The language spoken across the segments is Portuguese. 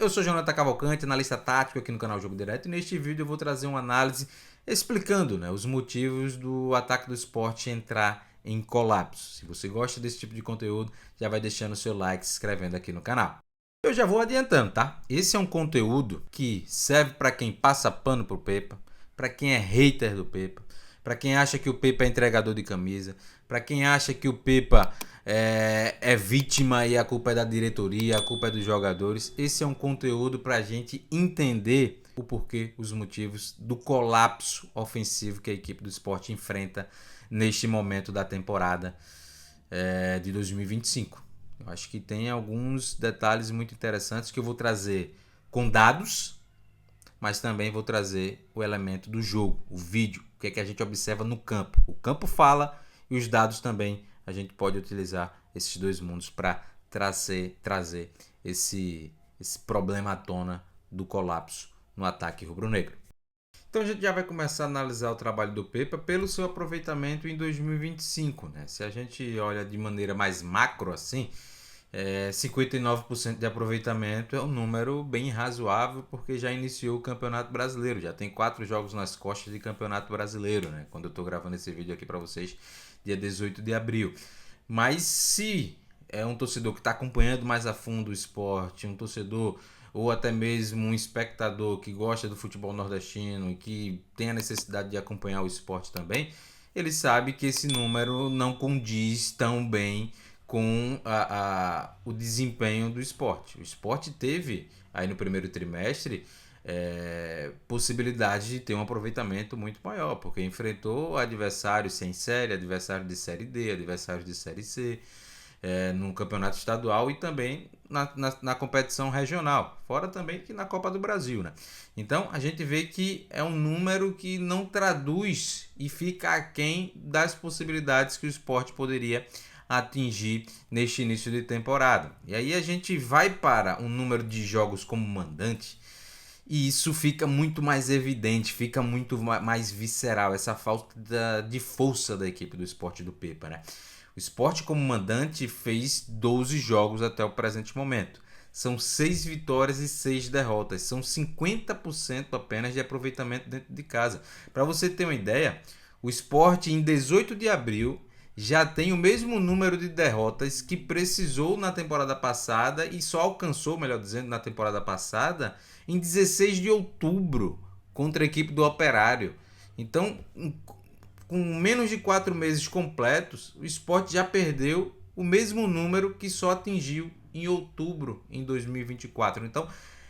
Eu sou Jonathan Cavalcante, analista tático aqui no canal Jogo Direto, e neste vídeo eu vou trazer uma análise explicando, né, os motivos do ataque do Sport entrar em colapso. Se você gosta desse tipo de conteúdo, já vai deixando o seu like, se inscrevendo aqui no canal. Eu já vou adiantando, tá? Esse é um conteúdo que serve para quem passa pano pro Pepa, para quem é hater do Pepa, para quem acha que o Pepa é entregador de camisa, para quem acha que o Pepa é vítima e a culpa é da diretoria, a culpa é dos jogadores. Esse é um conteúdo para a gente entender o porquê, os motivos do colapso ofensivo que a equipe do Sport enfrenta neste momento da temporada de 2025. Eu acho que tem alguns detalhes muito interessantes que eu vou trazer com dados, mas também vou trazer o elemento do jogo, o vídeo, o que é que a gente observa no campo. O campo fala e os dados também a gente pode utilizar esses dois mundos para trazer esse problema à tona do colapso no ataque rubro-negro. Então a gente já vai começar a analisar o trabalho do Pepa pelo seu aproveitamento em 2025. Né? Se a gente olha de maneira mais macro assim, 59% de aproveitamento é um número bem razoável porque já iniciou o Campeonato Brasileiro, já tem 4 jogos nas costas de Campeonato Brasileiro, né? Quando eu estou gravando esse vídeo aqui para vocês, dia 18 de abril. Mas se é um torcedor que está acompanhando mais a fundo o esporte, um torcedor ou até mesmo um espectador que gosta do futebol nordestino e que tem a necessidade de acompanhar o esporte também, ele sabe que esse número não condiz tão bem com o desempenho do esporte. O esporte teve aí no primeiro trimestre possibilidade de ter um aproveitamento muito maior, porque enfrentou adversários sem série, adversários de série D, adversários de série C, no campeonato estadual e também na competição regional, fora também que na Copa do Brasil, né? Então a gente vê que é um número que não traduz e fica aquém das possibilidades que o esporte poderia atingir neste início de temporada. E aí a gente vai para um número de jogos como mandante e isso fica muito mais evidente, fica muito mais visceral, essa falta de força da equipe do Sport do Pepa, né? O Sport como mandante fez 12 jogos até o presente momento. São 6 vitórias e 6 derrotas. São 50% apenas de aproveitamento dentro de casa. Para você ter uma ideia, o Sport em 18 de abril já tem o mesmo número de derrotas que precisou na temporada passada e só alcançou, melhor dizendo, na temporada passada, em 16 de outubro contra a equipe do Operário. Então, com menos de 4 meses completos, o Sport já perdeu o mesmo número que só atingiu em outubro em 2024. Então,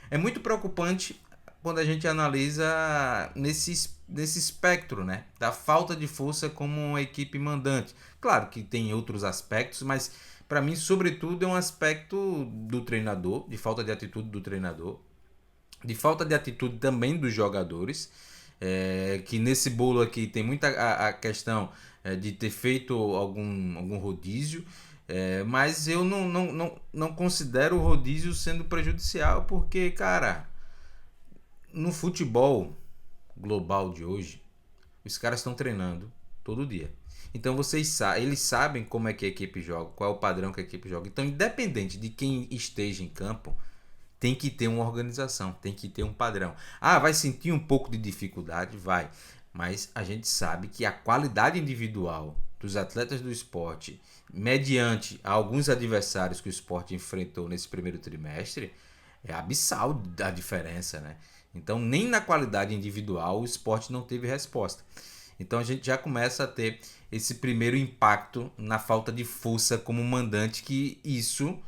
é muito preocupante quando a gente analisa nesse espectro, né, da falta de força como uma equipe mandante. Claro que tem outros aspectos, mas para mim, sobretudo, é um aspecto do treinador, de falta de atitude do treinador, de falta de atitude também dos jogadores, que nesse bolo aqui tem muita a questão de ter feito algum rodízio, mas eu não considero o rodízio sendo prejudicial, porque, cara, no futebol global de hoje, os caras estão treinando todo dia. Então eles sabem como é que a equipe joga, qual é o padrão que a equipe joga. Então, independente de quem esteja em campo, tem que ter uma organização, tem que ter um padrão. Ah, vai sentir um pouco de dificuldade? Vai. Mas a gente sabe que a qualidade individual dos atletas do esporte, mediante alguns adversários que o esporte enfrentou nesse primeiro trimestre, é abissal a diferença, né? Então, nem na qualidade individual o esporte não teve resposta. Então, a gente já começa a ter esse primeiro impacto na falta de força como mandante, que isso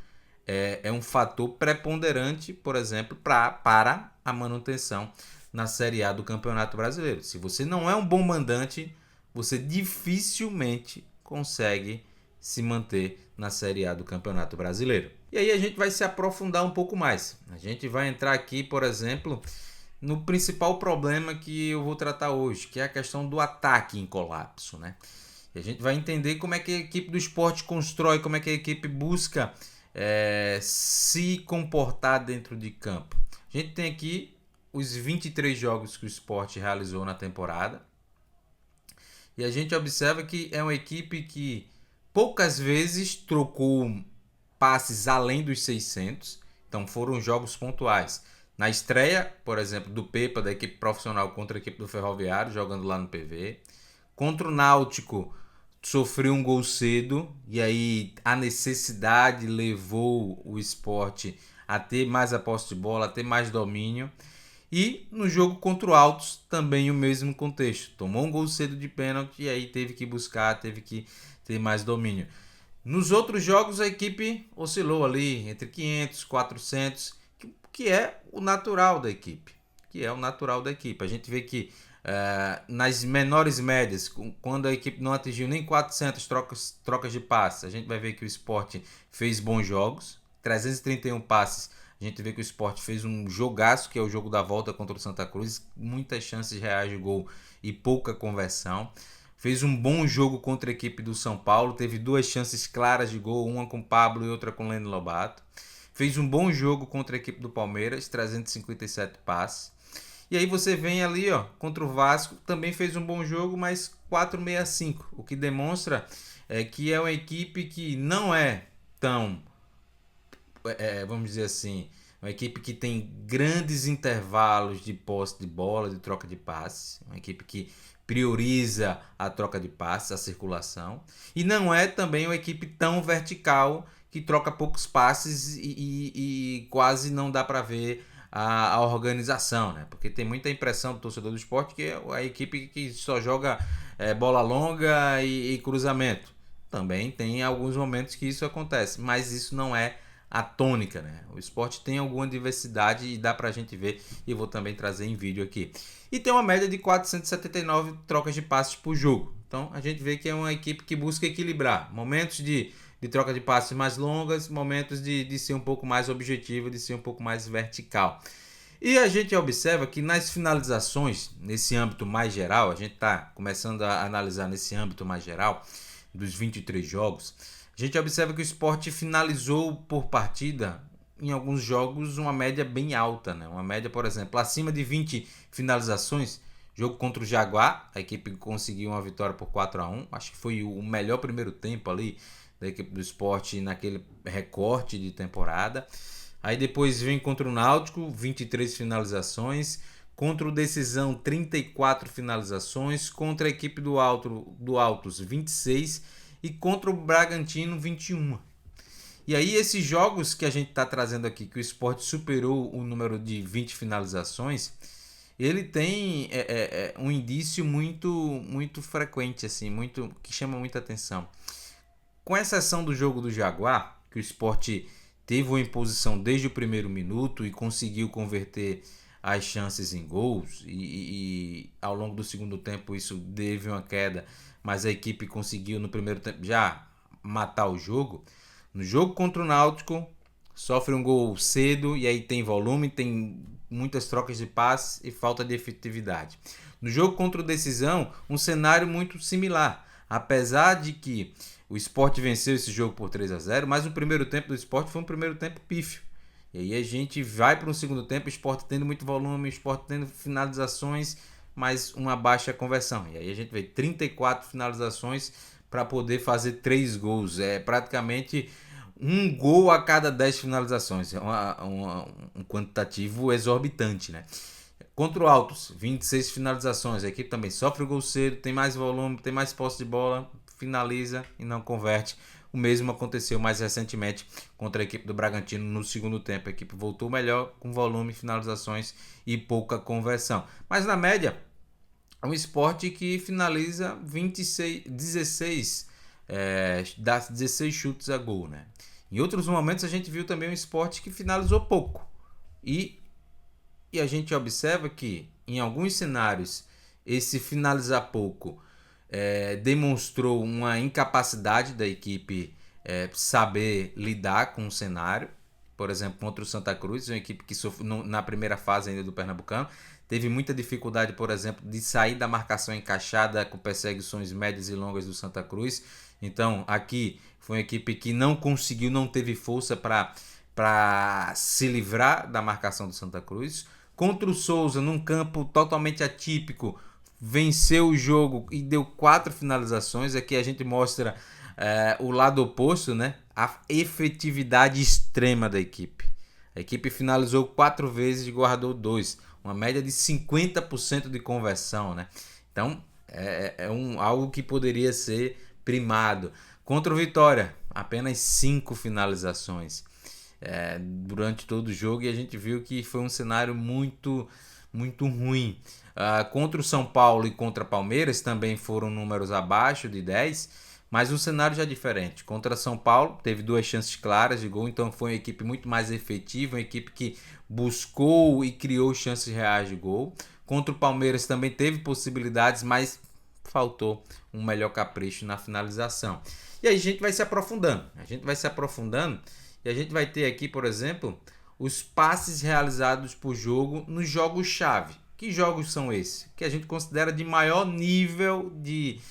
é um fator preponderante, por exemplo, para a manutenção na Série A do Campeonato Brasileiro. Se você não é um bom mandante, você dificilmente consegue se manter na Série A do Campeonato Brasileiro. E aí a gente vai se aprofundar um pouco mais. A gente vai entrar aqui, por exemplo, no principal problema que eu vou tratar hoje, que é a questão do ataque em colapso, né? E a gente vai entender como é que a equipe do esporte constrói, como é que a equipe busca se comportar dentro de campo. A gente tem aqui os 23 jogos que o Sport realizou na temporada. E a gente observa que é uma equipe que poucas vezes trocou passes além dos 600. Então foram jogos pontuais. Na estreia, por exemplo, do Pepa, da equipe profissional contra a equipe do Ferroviário, jogando lá no PV. Contra o Náutico, sofreu um gol cedo e aí a necessidade levou o Sport a ter mais a posse de bola, a ter mais domínio. E no jogo contra o Altos, também o mesmo contexto. Tomou um gol cedo de pênalti e aí teve que buscar, teve que ter mais domínio. Nos outros jogos, a equipe oscilou ali entre 500 e 400, que é o natural da equipe. A gente vê que nas menores médias, quando a equipe não atingiu nem 400 trocas de passes, a gente vai ver que o Sport fez bons jogos, 331 passes. A gente vê que o Sport fez um jogaço, que é o jogo da volta contra o Santa Cruz, muitas chances reais de gol e pouca conversão. Fez um bom jogo contra a equipe do São Paulo, teve 2 chances claras de gol, uma com o Pablo e outra com o Leno Lobato. Fez um bom jogo contra a equipe do Palmeiras, 357 passes. E aí você vem ali, ó, contra o Vasco, também fez um bom jogo, mas 465, o que demonstra que é uma equipe que não é tão, vamos dizer assim, uma equipe que tem grandes intervalos de posse de bola, de troca de passes, uma equipe que prioriza a troca de passes, a circulação, e não é também uma equipe tão vertical que troca poucos passes e quase não dá para ver a organização, né? Porque tem muita impressão do torcedor do Sport que é a equipe que só joga bola longa e cruzamento. Também tem alguns momentos que isso acontece, mas isso não é a tônica, né? O Sport tem alguma diversidade e dá pra gente ver, e vou também trazer em vídeo aqui. E tem uma média de 479 trocas de passes por jogo. Então a gente vê que é uma equipe que busca equilibrar momentos de troca de passes mais longas, momentos de ser um pouco mais objetivo, de ser um pouco mais vertical. E a gente observa que nas finalizações, nesse âmbito mais geral, a gente está começando a analisar nesse âmbito mais geral, dos 23 jogos, a gente observa que o Sport finalizou por partida, em alguns jogos, uma média bem alta, né? Uma média, por exemplo, acima de 20 finalizações. Jogo contra o Jaguar, a equipe conseguiu uma vitória por 4-1. Acho que foi o melhor primeiro tempo ali da equipe do Sport naquele recorte de temporada. Aí depois vem contra o Náutico, 23 finalizações. Contra o Decisão, 34 finalizações. Contra a equipe do Altos, 26. E contra o Bragantino, 21. E aí esses jogos que a gente está trazendo aqui, que o Sport superou o número de 20 finalizações, ele tem um indício muito frequente, assim, que chama muita atenção. Com exceção do jogo do Jaguar, que o Sport teve uma imposição desde o primeiro minuto e conseguiu converter as chances em gols, e ao longo do segundo tempo isso teve uma queda, mas a equipe conseguiu no primeiro tempo já matar o jogo. No jogo contra o Náutico, sofre um gol cedo e aí tem volume, tem muitas trocas de passes e falta de efetividade. No jogo contra o Decisão, um cenário muito similar. Apesar de que o Sport venceu esse jogo por 3-0, mas o primeiro tempo do Sport foi um primeiro tempo pífio. E aí a gente vai para um segundo tempo, o Sport tendo muito volume, o Sport tendo finalizações, mas uma baixa conversão. E aí a gente vê 34 finalizações para poder fazer 3 gols. É praticamente um gol a cada 10 finalizações. É um quantitativo exorbitante, né? Contra o Altos, 26 finalizações. A equipe também sofre o gol cedo, tem mais volume, tem mais posse de bola, finaliza e não converte. O mesmo aconteceu mais recentemente contra a equipe do Bragantino no segundo tempo. A equipe voltou melhor com volume, finalizações e pouca conversão. Mas na média, é um Sport que finaliza 16 dá 16 chutes a gol, né? Em outros momentos a gente viu também um Sport que finalizou pouco. E a gente observa que em alguns cenários esse finalizar pouco demonstrou uma incapacidade da equipe saber lidar com o cenário. Por exemplo, contra o Santa Cruz, uma equipe que sofreu na primeira fase ainda do Pernambucano, teve muita dificuldade, por exemplo, de sair da marcação encaixada com perseguições médias e longas do Santa Cruz. Então, aqui foi uma equipe que não conseguiu, não teve força para se livrar da marcação do Santa Cruz. Contra o Souza, num campo totalmente atípico, venceu o jogo e deu 4 finalizações. Aqui a gente mostra o lado oposto, né? A efetividade extrema da equipe. A equipe finalizou 4 vezes e guardou 2. Uma média de 50% de conversão, né? Então, algo que poderia ser primado. Contra o Vitória, apenas 5 finalizações durante todo o jogo, e a gente viu que foi um cenário muito, muito ruim. Contra o São Paulo e contra o Palmeiras também foram números abaixo de 10, mas o cenário já é diferente. Contra São Paulo teve 2 chances claras de gol, então foi uma equipe muito mais efetiva, uma equipe que buscou e criou chances reais de gol. Contra o Palmeiras também teve possibilidades, mas faltou um melhor capricho na finalização. E aí a gente vai se aprofundando. E a gente vai ter aqui, por exemplo, os passes realizados por jogo nos jogos-chave. Que jogos são esses? Que a gente considera de maior nível de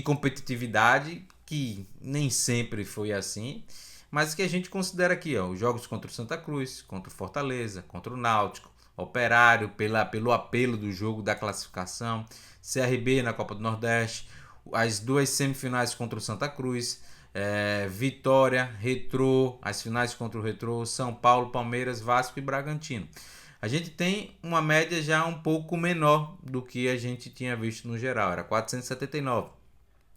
competitividade, que nem sempre foi assim, mas que a gente considera aqui, os jogos contra o Santa Cruz, contra o Fortaleza, contra o Náutico, Operário, pelo apelo do jogo da classificação, CRB na Copa do Nordeste, as 2 semifinais contra o Santa Cruz, Vitória, Retrô, as finais contra o Retrô, São Paulo, Palmeiras, Vasco e Bragantino. A gente tem uma média já um pouco menor do que a gente tinha visto no geral, era 479.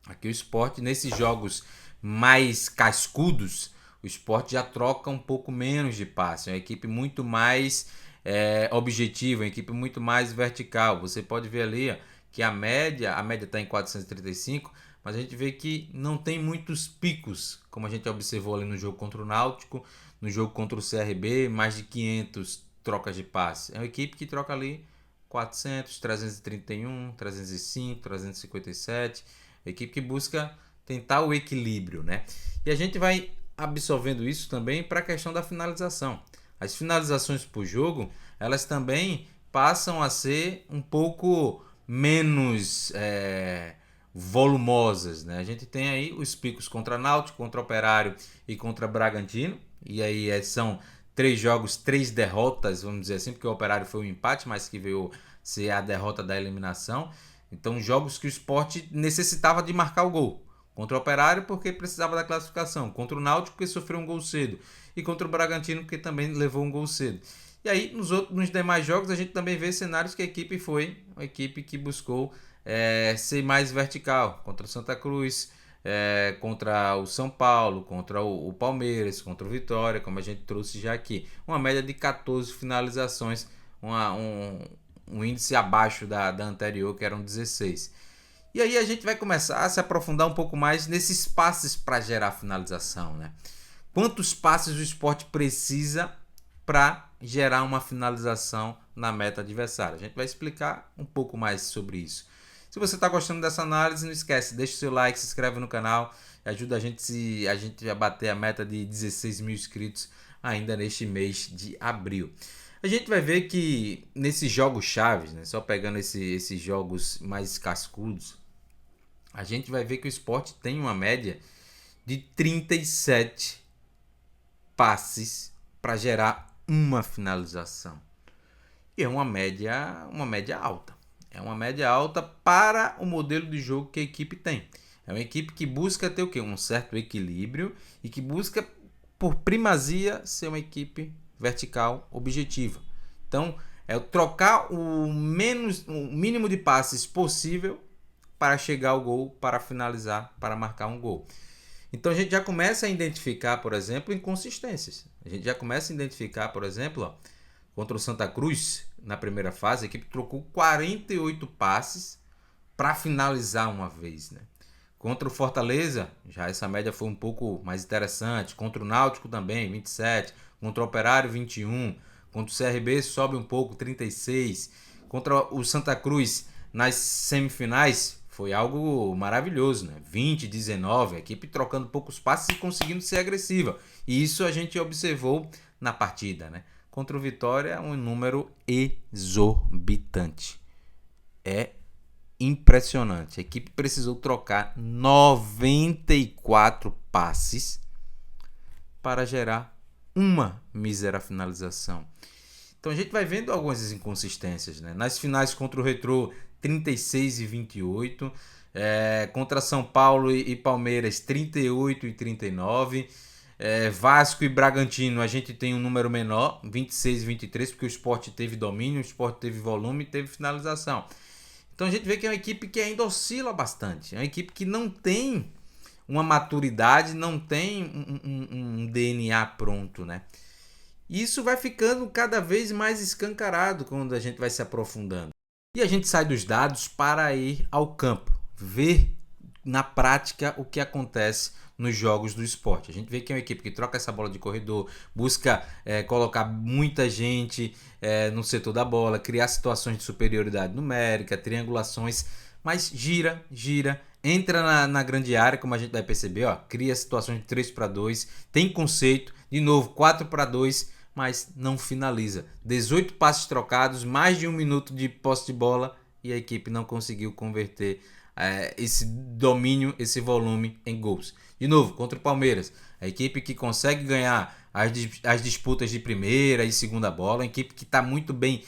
Aqui o Sport, nesses jogos mais cascudos, o Sport já troca um pouco menos de passe, é uma equipe muito mais objetiva, uma equipe muito mais vertical. Você pode ver ali que a média está em 435, mas a gente vê que não tem muitos picos, como a gente observou ali no jogo contra o Náutico, no jogo contra o CRB, mais de 500 trocas de passe. É uma equipe que troca ali 400, 331, 305, 357. É uma equipe que busca tentar o equilíbrio, né? E a gente vai absorvendo isso também para a questão da finalização. As finalizações por jogo, elas também passam a ser um pouco menos volumosas, né? A gente tem aí os picos contra Náutico, contra Operário e contra Bragantino, e aí são 3 jogos, 3 derrotas, vamos dizer assim, porque o Operário foi um empate, mas que veio ser a derrota da eliminação. Então, jogos que o Sport necessitava de marcar o gol. Contra o Operário, porque precisava da classificação. Contra o Náutico, porque sofreu um gol cedo. E contra o Bragantino, porque também levou um gol cedo. E aí, nos demais jogos, a gente também vê cenários que a equipe foi uma equipe que buscou ser mais vertical. Contra o Santa Cruz, contra o São Paulo, contra o Palmeiras, contra o Vitória, como a gente trouxe já aqui. Uma média de 14 finalizações, um índice abaixo da anterior, que eram 16. E aí a gente vai começar a se aprofundar um pouco mais nesses passes para gerar finalização, né? Quantos passes o Sport precisa para gerar uma finalização na meta adversária? A gente vai explicar um pouco mais sobre isso. Se você está gostando dessa análise, não esquece, deixa o seu like, se inscreve no canal, ajuda a gente a bater a meta de 16 mil inscritos ainda neste mês de abril. A gente vai ver que nesses jogos chaves, né, só pegando esses jogos mais cascudos, a gente vai ver que o Sport tem uma média de 37 passes para gerar uma finalização. E é uma média alta. É uma média alta para o modelo de jogo que a equipe tem. É uma equipe que busca ter o quê? Um certo equilíbrio e que busca, por primazia, ser uma equipe vertical objetiva. Então, é trocar o mínimo de passes possível para chegar ao gol, para finalizar, para marcar um gol. Então, a gente já começa a identificar, por exemplo, inconsistências. A gente já começa a identificar, por exemplo, contra o Santa Cruz, na primeira fase, a equipe trocou 48 passes para finalizar uma vez, né? Contra o Fortaleza, já essa média foi um pouco mais interessante. Contra o Náutico também, 27. Contra o Operário, 21. Contra o CRB sobe um pouco, 36. Contra o Santa Cruz, nas semifinais, foi algo maravilhoso, né? 20, 19, a equipe trocando poucos passes e conseguindo ser agressiva. E isso a gente observou na partida, né? Contra o Vitória, é um número exorbitante. É impressionante. A equipe precisou trocar 94 passes para gerar uma mísera finalização. Então a gente vai vendo algumas inconsistências, né? Nas finais contra o Retrô, 36 e 28. Contra São Paulo e Palmeiras, 38 e 39. Vasco e Bragantino, a gente tem um número menor, 26 e 23, porque o Sport teve domínio, o Sport teve volume e teve finalização. Então a gente vê que é uma equipe que ainda oscila bastante. É uma equipe que não tem uma maturidade, não tem um DNA pronto, né? E isso vai ficando cada vez mais escancarado quando a gente vai se aprofundando. E a gente sai dos dados para ir ao campo, ver na prática o que acontece nos jogos do esporte. A gente vê que é uma equipe que troca essa bola de corredor, busca colocar muita gente no setor da bola, criar situações de superioridade numérica, triangulações, mas gira, entra na grande área, como a gente vai perceber, ó, cria situações de 3-2, tem conceito, de novo 4-2, mas não finaliza. 18 passes trocados, mais de 1 minuto de posse de bola e a equipe não conseguiu converter esse domínio, esse volume em gols. De novo, contra o Palmeiras, a equipe que consegue ganhar as disputas de primeira e segunda bola, a equipe que está muito bem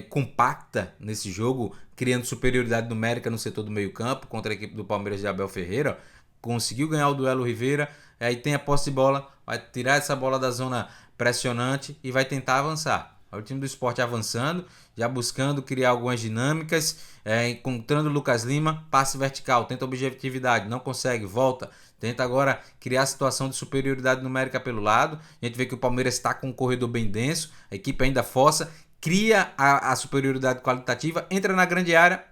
compacta nesse jogo, criando superioridade numérica no setor do meio campo contra a equipe do Palmeiras de Abel Ferreira, conseguiu ganhar o duelo Rivera, aí tem a posse de bola, vai tirar essa bola da zona pressionante e vai tentar avançar. O time do Sport avançando, já buscando criar algumas dinâmicas, encontrando o Lucas Lima, passe vertical, tenta objetividade, não consegue, volta, tenta agora criar a situação de superioridade numérica pelo lado. A gente vê que o Palmeiras está com um corredor bem denso, a equipe ainda força, cria a superioridade qualitativa, entra na grande área,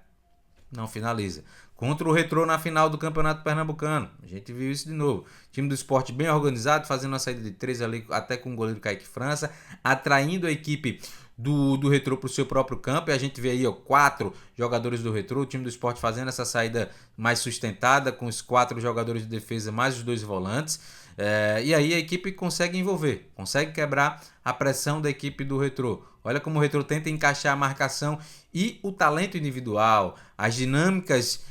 não finaliza. Contra o Retrô na final do Campeonato Pernambucano, a gente viu isso de novo. O time do Sport bem organizado, fazendo uma saída de 3 ali, até com o goleiro Kaique França, atraindo a equipe do Retrô para o seu próprio campo. E a gente vê aí 4 jogadores do Retrô, o time do Sport fazendo essa saída mais sustentada, com os 4 jogadores de defesa mais os 2 volantes. E aí a equipe consegue envolver, consegue quebrar a pressão da equipe do Retrô. Olha como o Retrô tenta encaixar a marcação e o talento individual, as dinâmicas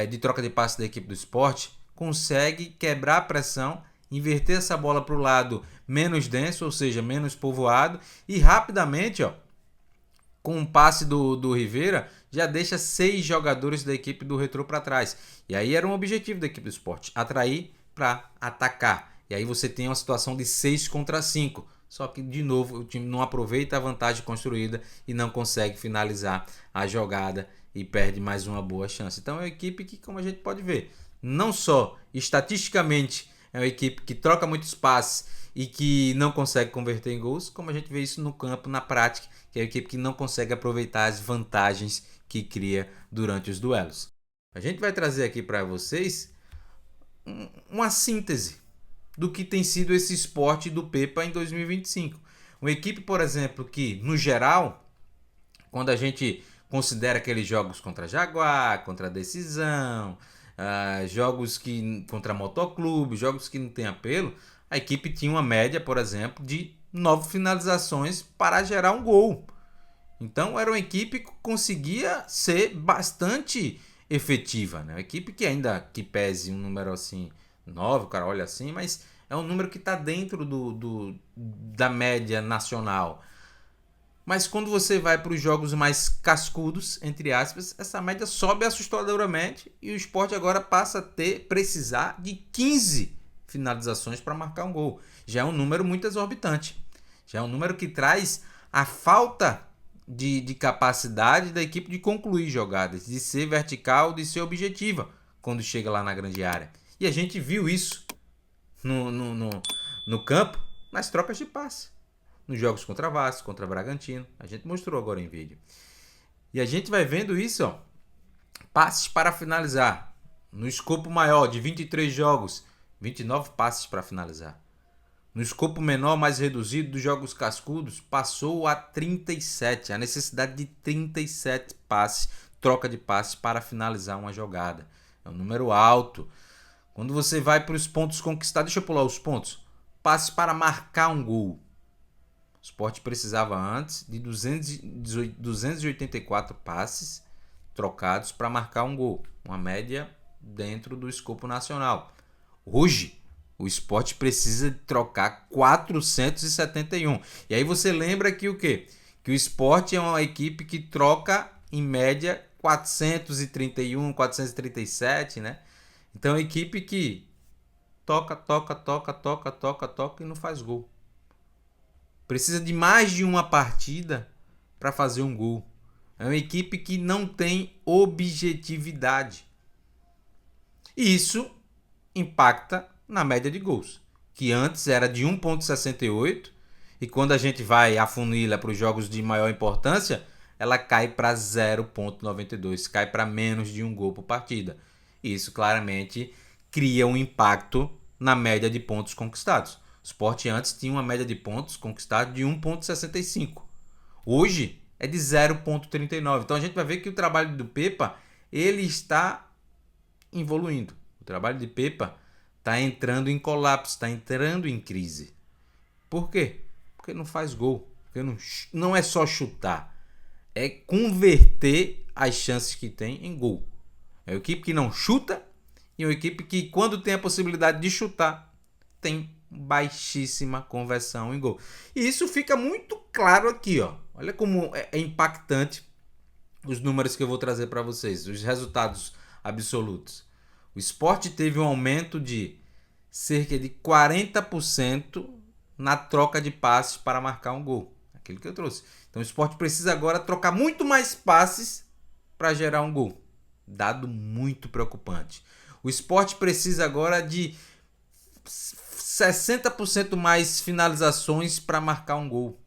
de troca de passe da equipe do Sport, consegue quebrar a pressão, inverter essa bola para o lado menos denso, ou seja, menos povoado, e rapidamente, com um passe do Rivera, já deixa 6 jogadores da equipe do Retrô para trás. E aí era um objetivo da equipe do Sport, atrair para atacar. E aí você tem uma situação de 6 contra 5. Só que, de novo, o time não aproveita a vantagem construída e não consegue finalizar a jogada e perde mais uma boa chance. Então é uma equipe que, como a gente pode ver, não só estatisticamente é uma equipe que troca muitos passes e que não consegue converter em gols, como a gente vê isso no campo, na prática, que é uma equipe que não consegue aproveitar as vantagens que cria durante os duelos. A gente vai trazer aqui para vocês uma síntese do que tem sido esse esporte do Pepa em 2025. Uma equipe, por exemplo, que, no geral, quando a gente considera aqueles jogos contra Jaguar, contra a Decisão, jogos que contra Motoclube, jogos que não tem apelo, a equipe tinha uma média, por exemplo, de 9 finalizações para gerar um gol. Então era uma equipe que conseguia ser bastante efetiva, né? Uma equipe que ainda que pese um número assim 9, o cara olha assim, mas é um número que está dentro da média nacional. Mas quando você vai para os jogos mais cascudos, entre aspas, essa média sobe assustadoramente e o Sport agora passa a precisar de 15 finalizações para marcar um gol. Já é um número muito exorbitante. Já é um número que traz a falta de capacidade da equipe de concluir jogadas, de ser vertical, de ser objetiva quando chega lá na grande área. E a gente viu isso no campo, nas trocas de passe. Nos jogos contra Vasco, contra Bragantino. A gente mostrou agora em vídeo. E a gente vai vendo isso, passes para finalizar. No escopo maior de 23 jogos, 29 passes para finalizar. No escopo menor, mais reduzido, dos jogos cascudos, passou a 37. A necessidade de 37 passes, troca de passes para finalizar uma jogada. É um número alto. Quando você vai para os pontos conquistados, deixa eu pular os pontos. Passes para marcar um gol. O Sport precisava antes de 284 passes trocados para marcar um gol. Uma média dentro do escopo nacional. Hoje, o Sport precisa trocar 471. E aí você lembra que o quê? Que o Sport é uma equipe que troca, em média, 431, 437, né? Então, é uma equipe que toca, toca, toca, toca, toca, toca e não faz gol. Precisa de mais de uma partida para fazer um gol. É uma equipe que não tem objetividade. E isso impacta na média de gols, que antes era de 1,68 e quando a gente vai afunila para os jogos de maior importância, ela cai para 0,92, cai para menos de um gol por partida. Isso claramente cria um impacto na média de pontos conquistados. O Sport antes tinha uma média de pontos conquistados de 1,65. Hoje é de 0,39. Então a gente vai ver que o trabalho do Pepa ele está evoluindo. O trabalho de Pepa está entrando em colapso, está entrando em crise. Por quê? Porque não faz gol. Porque não é só chutar. É converter as chances que tem em gol. É uma equipe que não chuta e uma equipe que, quando tem a possibilidade de chutar, tem baixíssima conversão em gol. E isso fica muito claro aqui, ó. Olha como é impactante os números que eu vou trazer para vocês, os resultados absolutos. O Sport teve um aumento de cerca de 40% na troca de passes para marcar um gol. Aquilo que eu trouxe. Então o Sport precisa agora trocar muito mais passes para gerar um gol. Dado muito preocupante. O Sport precisa agora de 60% mais finalizações para marcar um gol.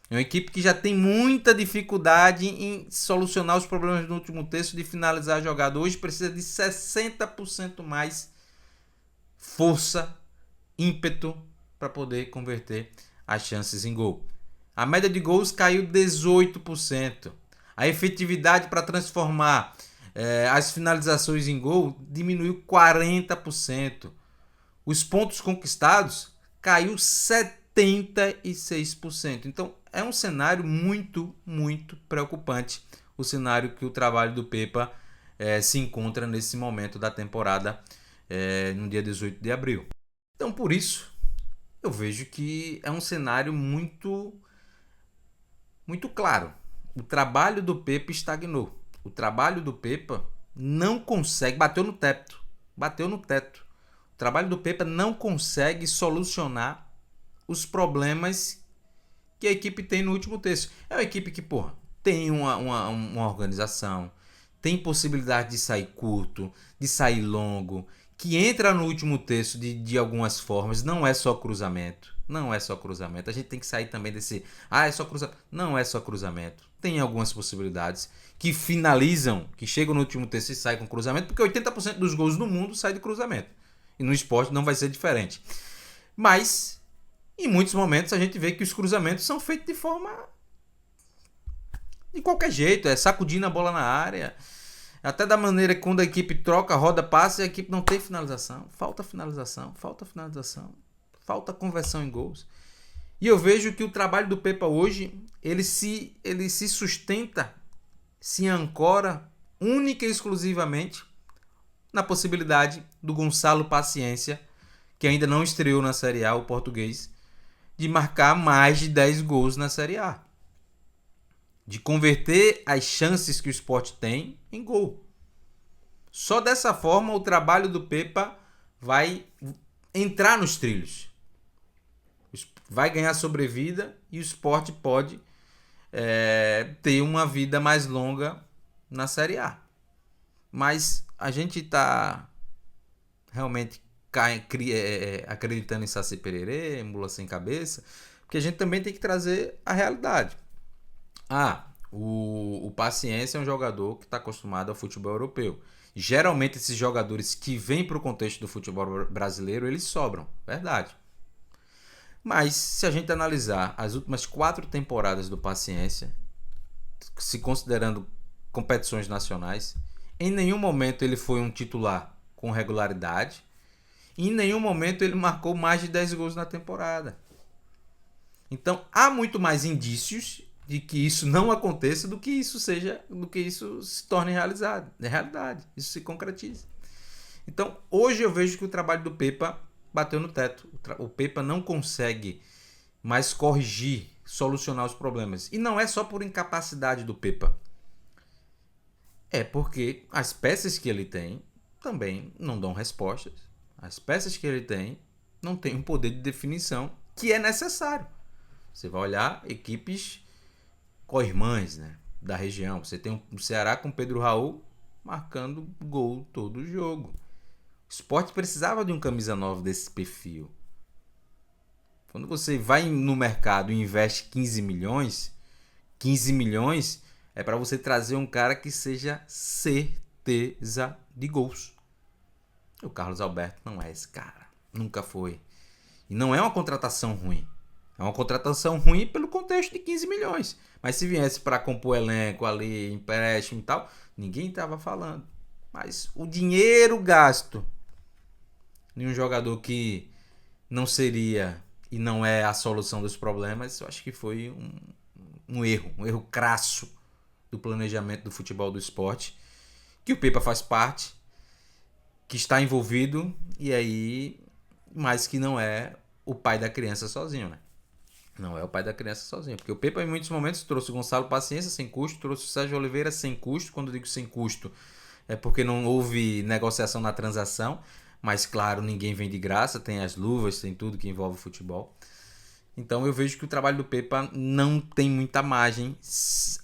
É uma equipe que já tem muita dificuldade em solucionar os problemas do último terço de finalizar a jogada. Hoje precisa de 60% mais força, ímpeto para poder converter as chances em gol. A média de gols caiu 18%. A efetividade para transformar as finalizações em gol diminuiu 40%. Os pontos conquistados caiu 76%. Então é um cenário muito, muito preocupante. O cenário que o trabalho do Pepa se encontra nesse momento da temporada, no dia 18 de abril. Então por isso eu vejo que é um cenário muito, muito claro. O trabalho do Pepa estagnou. O trabalho do Pepa não consegue, bateu no teto. O trabalho do Pepa não consegue solucionar os problemas que a equipe tem no último terço. É uma equipe que, tem uma organização, tem possibilidade de sair curto, de sair longo, que entra no último terço de algumas formas. Não é só cruzamento. A gente tem que sair também desse... é só cruzamento. Não é só cruzamento. Tem algumas possibilidades que finalizam, que chegam no último terço e saem com cruzamento, porque 80% dos gols do mundo saem de cruzamento. E no esporte não vai ser diferente. Mas, em muitos momentos, a gente vê que os cruzamentos são feitos de forma... de qualquer jeito. É sacudindo a bola na área. Até da maneira que quando a equipe troca, roda, passa, e a equipe não tem finalização. Falta finalização. Falta conversão em gols. E eu vejo que o trabalho do Pepa hoje, ele se sustenta, se ancora única e exclusivamente na possibilidade do Gonçalo Paciência, que ainda não estreou na Série A, o português, de marcar mais de 10 gols na Série A. De converter as chances que o Sport tem em gol. Só dessa forma o trabalho do Pepa vai entrar nos trilhos. Vai ganhar sobrevida e o Sport pode ter uma vida mais longa na Série A. Mas a gente está realmente acreditando em Saci Pererê, mula sem cabeça, porque a gente também tem que trazer a realidade. O Paciência é um jogador que está acostumado ao futebol europeu. Geralmente esses jogadores que vêm para o contexto do futebol brasileiro, eles sobram, verdade. Mas se a gente analisar as últimas 4 temporadas do Paciência, se considerando competições nacionais, em nenhum momento ele foi um titular com regularidade, e em nenhum momento ele marcou mais de 10 gols na temporada. Então há muito mais indícios de que isso não aconteça do que isso se torne realidade, isso se concretize. Então hoje eu vejo que o trabalho do Pepa bateu no teto. O Pepa não consegue mais corrigir, solucionar os problemas. E não é só por incapacidade do Pepa. É porque as peças que ele tem também não dão respostas. As peças que ele tem não tem um poder de definição que é necessário. Você vai olhar equipes co-irmãs, né, da região. Você tem o Ceará com Pedro Raul marcando gol todo o jogo. O Sport precisava de um camisa 9 desse perfil. Quando você vai no mercado e investe 15 milhões é para você trazer um cara que seja certeza de gols. O Carlos Alberto não é esse cara. Nunca foi. E não é uma contratação ruim. É uma contratação ruim pelo contexto de 15 milhões. Mas se viesse para compor elenco ali, empréstimo e tal, ninguém estava falando. Mas o dinheiro gasto em um jogador que não seria e não é a solução dos problemas, eu acho que foi um erro crasso do planejamento do futebol do esporte, que o Pepa faz parte, que está envolvido, e aí, mas que não é o pai da criança sozinho, né? Não é o pai da criança sozinho, porque o Pepa em muitos momentos trouxe o Gonçalo Paciência sem custo, trouxe o Sérgio Oliveira sem custo. Quando eu digo sem custo, é porque não houve negociação na transação, mas claro, ninguém vem de graça, tem as luvas, tem tudo que envolve futebol. Então eu vejo que o trabalho do Pepa não tem muita margem,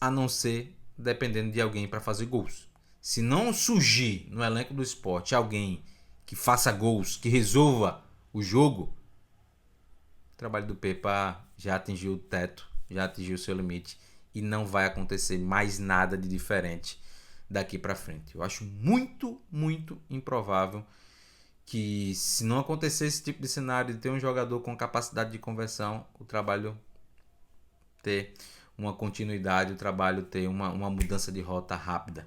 a não ser dependendo de alguém para fazer gols. Se não surgir no elenco do esporte alguém que faça gols, que resolva o jogo, o trabalho do Pepa já atingiu o teto, já atingiu o seu limite e não vai acontecer mais nada de diferente daqui para frente. Eu acho muito, muito improvável que, se não acontecer esse tipo de cenário de ter um jogador com capacidade de conversão, o trabalho ter uma continuidade, o trabalho ter uma mudança de rota rápida.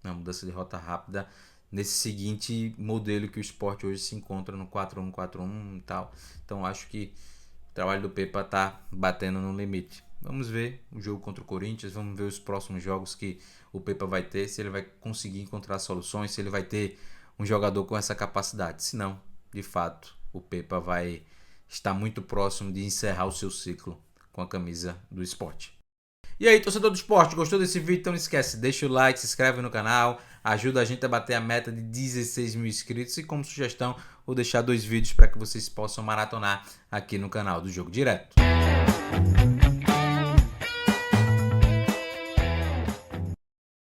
Uma mudança de rota rápida nesse seguinte modelo que o esporte hoje se encontra no 4-1-4-1 e tal. Então acho que o trabalho do Pepa tá batendo no limite. Vamos ver o jogo contra o Corinthians, vamos ver os próximos jogos que o Pepa vai ter, se ele vai conseguir encontrar soluções, se ele vai ter um jogador com essa capacidade. Se não, de fato, o Pepa vai estar muito próximo de encerrar o seu ciclo com a camisa do esporte. E aí, torcedor do esporte, gostou desse vídeo? Então não esquece, deixa o like, se inscreve no canal, ajuda a gente a bater a meta de 16 mil inscritos e, como sugestão, vou deixar 2 vídeos para que vocês possam maratonar aqui no canal do Jogo Direto.